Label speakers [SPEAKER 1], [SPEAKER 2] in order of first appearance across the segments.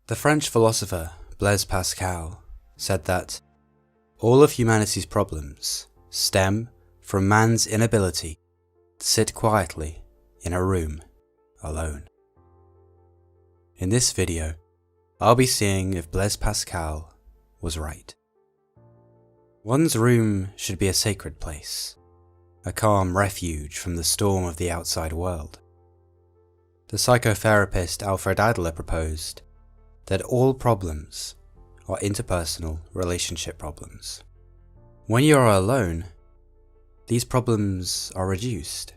[SPEAKER 1] The French philosopher Blaise Pascal said that all of humanity's problems stem from man's inability to sit quietly in a room alone. In this video, I'll be seeing if Blaise Pascal was right. One's room should be a sacred place, a calm refuge from the storm of the outside world. The psychotherapist Alfred Adler proposed that all problems are interpersonal relationship problems. When you are alone, these problems are reduced,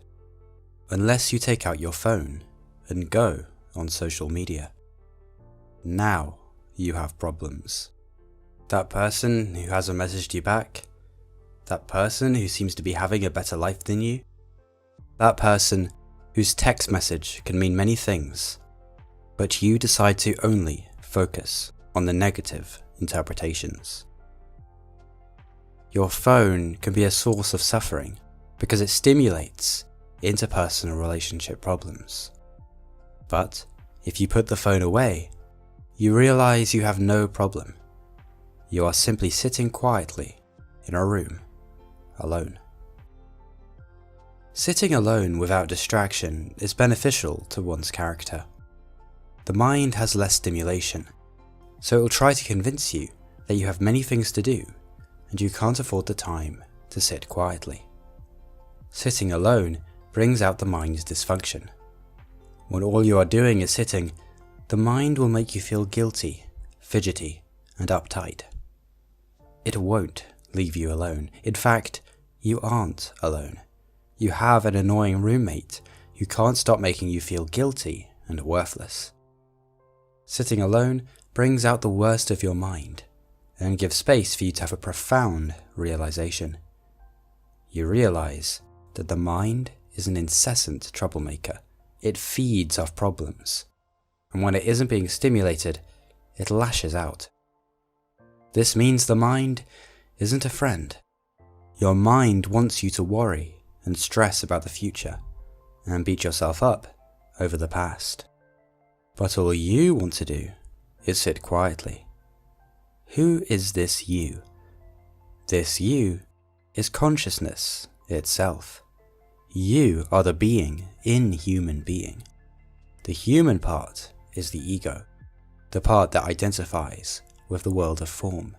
[SPEAKER 1] unless you take out your phone and go on social media. Now you have problems. That person who hasn't messaged you back, that person who seems to be having a better life than you, that person whose text message can mean many things, but you decide to only focus on the negative interpretations. Your phone can be a source of suffering because it stimulates interpersonal relationship problems. But if you put the phone away, you realize you have no problem. You are simply sitting quietly in a room, alone. Sitting alone without distraction is beneficial to one's character. The mind has less stimulation, so it will try to convince you that you have many things to do and you can't afford the time to sit quietly. Sitting alone brings out the mind's dysfunction. When all you are doing is sitting, the mind will make you feel guilty, fidgety, and uptight. It won't leave you alone. In fact, you aren't alone. You have an annoying roommate who can't stop making you feel guilty and worthless. Sitting alone brings out the worst of your mind and gives space for you to have a profound realization. You realize that the mind is an incessant troublemaker. It feeds off problems, and when it isn't being stimulated, it lashes out. This means the mind isn't a friend. Your mind wants you to worry and stress about the future and beat yourself up over the past. But all you want to do is sit quietly. Who is this you? This you is consciousness itself. You are the being in human being. The human part is the ego, the part that identifies with the world of form,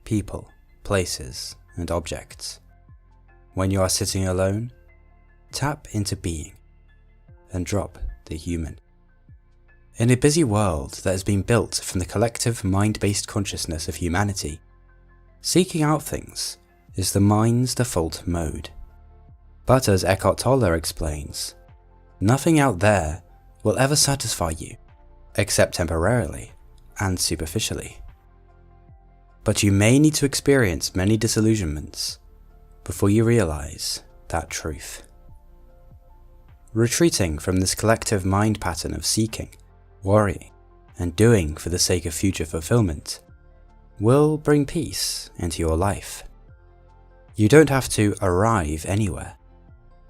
[SPEAKER 1] people, places, and objects. When you are sitting alone, tap into being and drop the human. In a busy world that has been built from the collective mind-based consciousness of humanity, seeking out things is the mind's default mode. But as Eckhart Tolle explains, nothing out there will ever satisfy you, except temporarily and superficially. But you may need to experience many disillusionments before you realize that truth. Retreating from this collective mind pattern of seeking, worrying, and doing for the sake of future fulfillment will bring peace into your life. You don't have to arrive anywhere.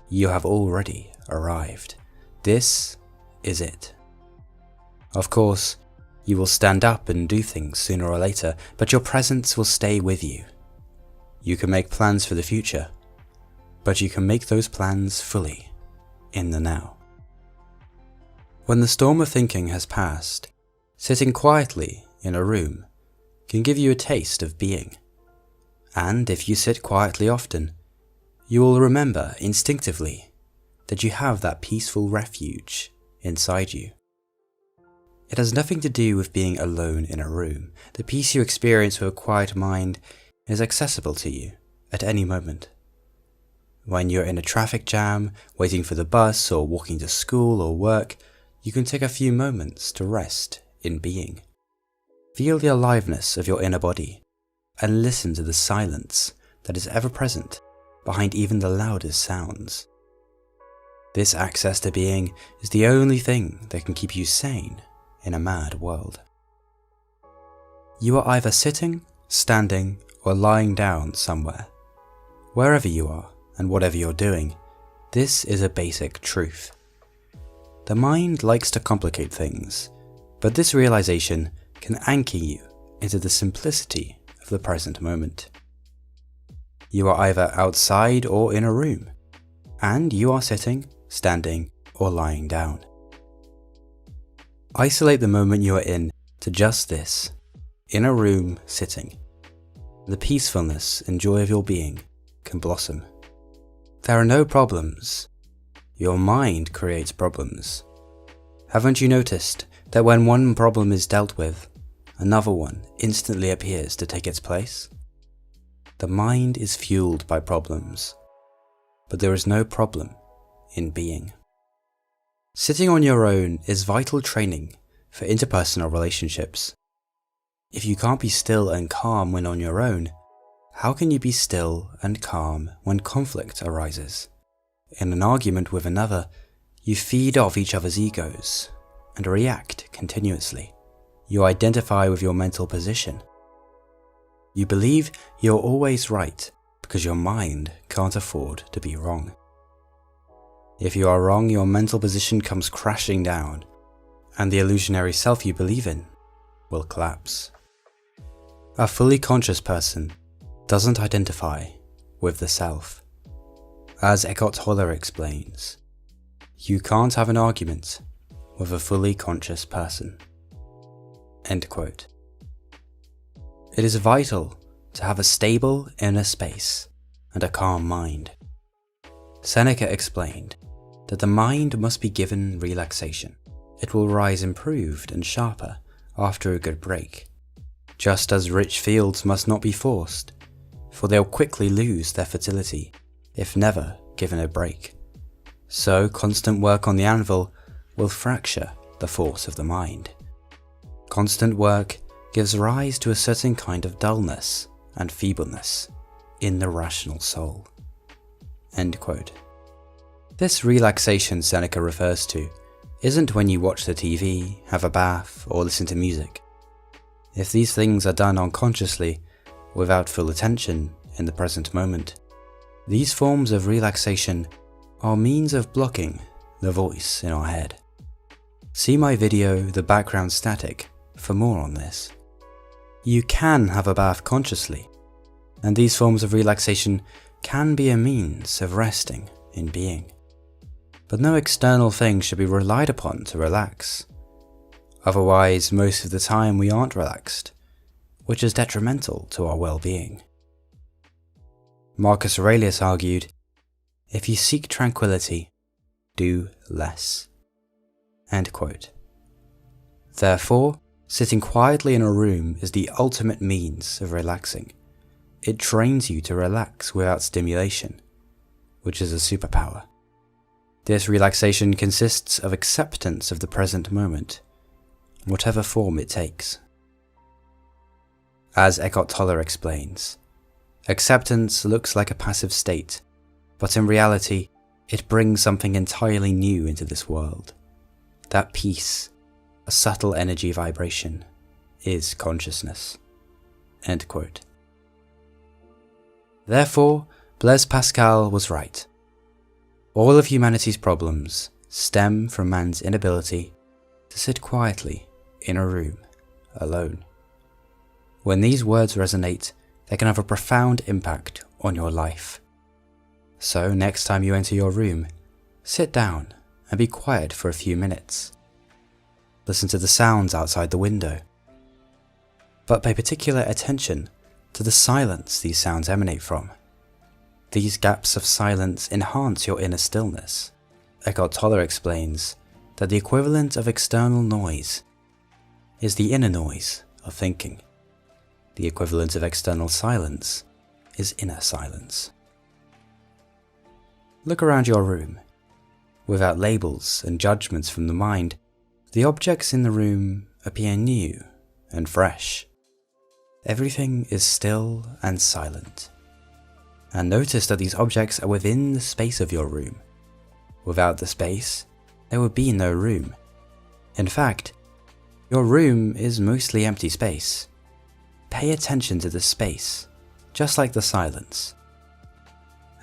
[SPEAKER 1] You have already arrived. This is it. Of course, you will stand up and do things sooner or later, but your presence will stay with you. You can make plans for the future, but you can make those plans fully in the now. When the storm of thinking has passed, sitting quietly in a room can give you a taste of being. And if you sit quietly often, you will remember instinctively that you have that peaceful refuge inside you. It has nothing to do with being alone in a room. The peace you experience with a quiet mind is accessible to you at any moment. When you're in a traffic jam, waiting for the bus or walking to school or work, you can take a few moments to rest in being. Feel the aliveness of your inner body and listen to the silence that is ever present behind even the loudest sounds. This access to being is the only thing that can keep you sane in a mad world. You are either sitting, standing, or lying down somewhere. Wherever you are and whatever you're doing, this is a basic truth. The mind likes to complicate things, but this realization can anchor you into the simplicity of the present moment. You are either outside or in a room, and you are sitting, standing, or lying down. Isolate the moment you are in to just this, in a room, sitting. The peacefulness and joy of your being can blossom. There are no problems. Your mind creates problems. Haven't you noticed that when one problem is dealt with, another one instantly appears to take its place? The mind is fueled by problems, but there is no problem in being. Sitting on your own is vital training for interpersonal relationships. If you can't be still and calm when on your own, how can you be still and calm when conflict arises? In an argument with another, you feed off each other's egos and react continuously. You identify with your mental position. You believe you're always right because your mind can't afford to be wrong. If you are wrong, your mental position comes crashing down, and the illusionary self you believe in will collapse. A fully conscious person doesn't identify with the self. As Eckhart Tolle explains, you can't have an argument with a fully conscious person. End quote. It is vital to have a stable inner space and a calm mind. Seneca explained that the mind must be given relaxation. It will rise improved and sharper after a good break. Just as rich fields must not be forced, for they'll quickly lose their fertility if never given a break. So constant work on the anvil will fracture the force of the mind. Constant work gives rise to a certain kind of dullness and feebleness in the rational soul. End quote. This relaxation Seneca refers to isn't when you watch the TV, have a bath, or listen to music. If these things are done unconsciously, without full attention in the present moment, these forms of relaxation are means of blocking the voice in our head. See my video, The Background Static, for more on this. You can have a bath consciously, and these forms of relaxation can be a means of resting in being. But no external thing should be relied upon to relax. Otherwise, most of the time we aren't relaxed, which is detrimental to our well-being. Marcus Aurelius argued, "If you seek tranquility, do less." End quote. Therefore, sitting quietly in a room is the ultimate means of relaxing. It trains you to relax without stimulation, which is a superpower. This relaxation consists of acceptance of the present moment, whatever form it takes. As Eckhart Tolle explains, acceptance looks like a passive state, but in reality, it brings something entirely new into this world. That peace, a subtle energy vibration, is consciousness. End quote. Therefore, Blaise Pascal was right. All of humanity's problems stem from man's inability to sit quietly in a room, alone. When these words resonate, they can have a profound impact on your life. So next time you enter your room, sit down and be quiet for a few minutes. Listen to the sounds outside the window. But pay particular attention to the silence these sounds emanate from. These gaps of silence enhance your inner stillness. Eckhart Tolle explains that the equivalent of external noise is the inner noise of thinking. The equivalent of external silence is inner silence. Look around your room. Without labels and judgments from the mind, the objects in the room appear new and fresh. Everything is still and silent. And notice that these objects are within the space of your room. Without the space, there would be no room. In fact, your room is mostly empty space. Pay attention to the space, just like the silence.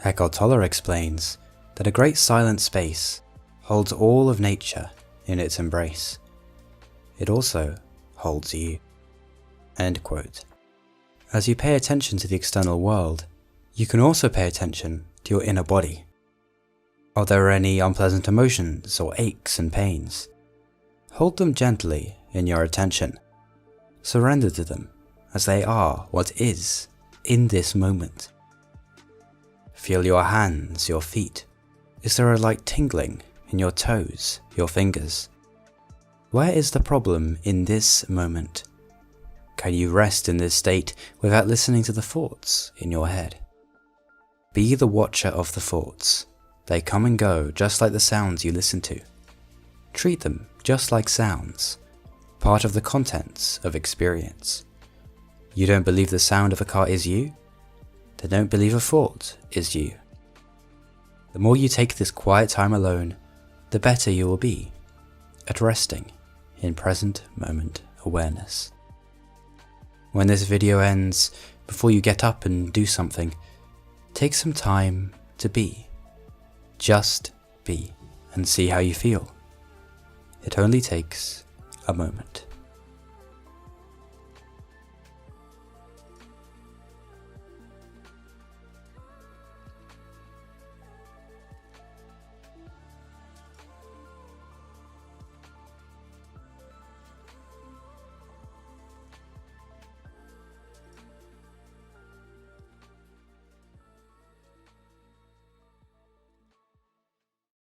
[SPEAKER 1] Eckhart Tolle explains that a great silent space holds all of nature in its embrace. It also holds you. End quote. As you pay attention to the external world, you can also pay attention to your inner body. Are there any unpleasant emotions or aches and pains? Hold them gently in your attention. Surrender to them as they are what is in this moment. Feel your hands, your feet. Is there a light tingling in your toes, your fingers? Where is the problem in this moment? Can you rest in this state without listening to the thoughts in your head? Be the watcher of the thoughts. They come and go just like the sounds you listen to. Treat them just like sounds, part of the contents of experience. You don't believe the sound of a car is you? Then don't believe a thought is you. The more you take this quiet time alone, the better you will be at resting in present moment awareness. When this video ends, before you get up and do something, take some time to be. Just be and see how you feel. It only takes a moment.